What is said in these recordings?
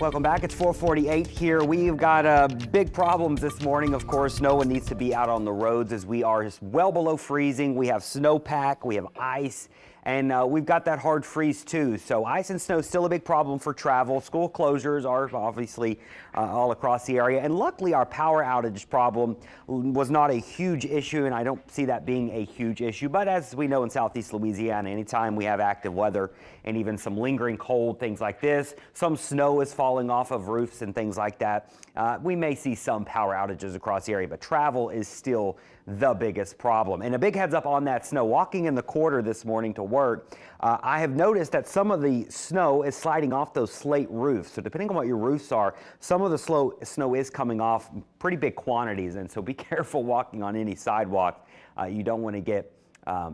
Welcome back. It's 4:48 here. We've got big problems this morning. Of course, no one needs to be out on the roads as we are just well below freezing. We have snowpack, we have ice, and we've got that hard freeze too. So ice and snow is still a big problem for travel. School closures are obviously all across the area. And luckily, our power outage problem was not a huge issue, and I don't see that being a huge issue. But as we know in Southeast Louisiana, anytime we have active weather and even some lingering cold, things like this, some snow is falling off of roofs and things like that, we may see some power outages across the area, but travel is still the biggest problem. And a big heads up on that snow. Walking in the quarter this morning to work, I have noticed that some of the snow is sliding off those slate roofs. So depending on what your roofs are, some of the snow is coming off pretty big quantities, and so be careful walking on any sidewalk. You don't want to get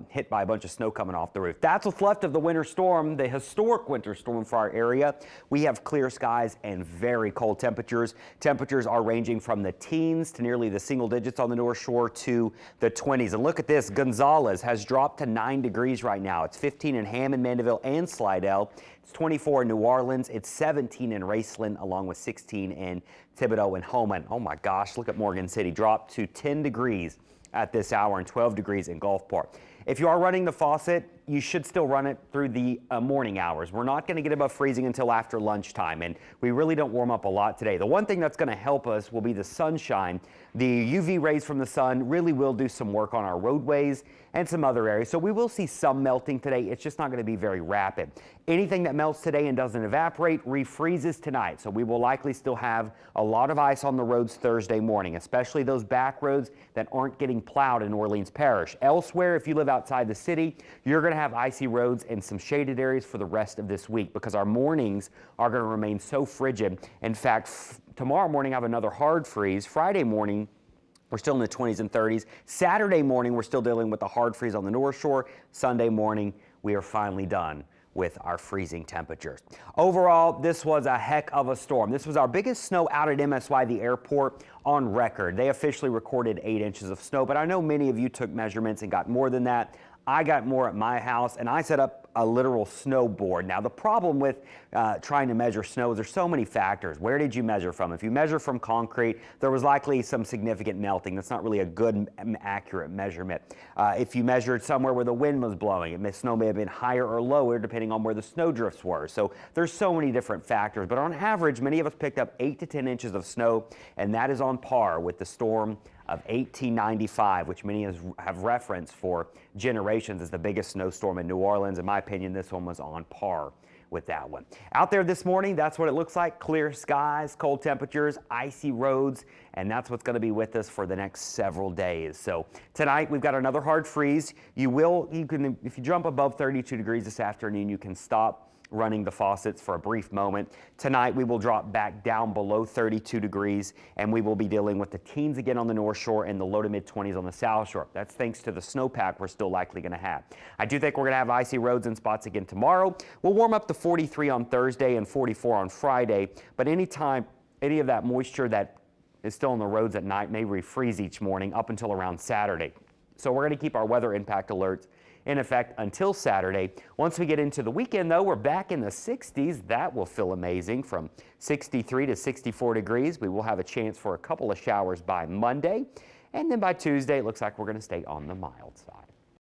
hit by a bunch of snow coming off the roof. That's what's left of the winter storm, the historic winter storm for our area. We have clear skies and very cold temperatures. Temperatures are ranging from the teens to nearly the single digits on the North Shore to the 20s. And look at this, Gonzales has dropped to 9 degrees right now. It's 15 in Hammond, Mandeville, and Slidell. It's 24 in New Orleans. It's 17 in Raceland, along with 16 in Thibodaux and Homan. Oh my gosh, look at Morgan City, dropped to 10 degrees at this hour and 12 degrees in Gulfport. If you are running the faucet, you should still run it through the morning hours. We're not going to get above freezing until after lunchtime, and we really don't warm up a lot today. The one thing that's going to help us will be the sunshine. The UV rays from the sun really will do some work on our roadways and some other areas. So we will see some melting today. It's just not going to be very rapid. Anything that melts today and doesn't evaporate refreezes tonight. So we will likely still have a lot of ice on the roads Thursday morning, especially those back roads that aren't getting plowed in Orleans Parish. Elsewhere, if you live outside the city, you're going to have icy roads and some shaded areas for the rest of this week because our mornings are going to remain so frigid. In fact, tomorrow morning I have another hard freeze. Friday morning, we're still in the 20s and 30s. Saturday morning, we're still dealing with the hard freeze on the North Shore. Sunday morning, we are finally done with our freezing temperatures. Overall, this was a heck of a storm. This was our biggest snow out at MSY, the airport, on record. They officially recorded 8 inches of snow, but I know many of you took measurements and got more than that. I got more at my house, and I set up a literal snowboard. Now, the problem with trying to measure snow is there's so many factors. Where did you measure from? If you measure from concrete, there was likely some significant melting. That's not really a good, accurate measurement. If you measured somewhere where the wind was blowing, the snow may have been higher or lower depending on where the snowdrifts were. So there's so many different factors. But on average, many of us picked up 8 to 10 inches of snow, and that is on par with the storm of 1895, which many have referenced for generations as the biggest snowstorm in New Orleans. In my opinion, this one was on par with that one. Out there this morning, that's what it looks like. Clear skies, cold temperatures, icy roads, and that's what's going to be with us for the next several days. So tonight, we've got another hard freeze. If you jump above 32 degrees this afternoon, you can stop running the faucets for a brief moment. Tonight, we will drop back down below 32 degrees, and we will be dealing with the teens again on the North Shore and the low to mid 20s on the South Shore. That's thanks to the snowpack we're still likely going to have. I do think we're going to have icy roads and spots again tomorrow. We'll warm up to 43 on Thursday and 44 on Friday, but anytime any of that moisture that is still on the roads at night may refreeze each morning up until around Saturday. So we're going to keep our weather impact alerts in effect until Saturday. Once we get into the weekend, though, we're back in the 60s. That will feel amazing, from 63 to 64 degrees. We will have a chance for a couple of showers by Monday. And then by Tuesday, it looks like we're going to stay on the mild side.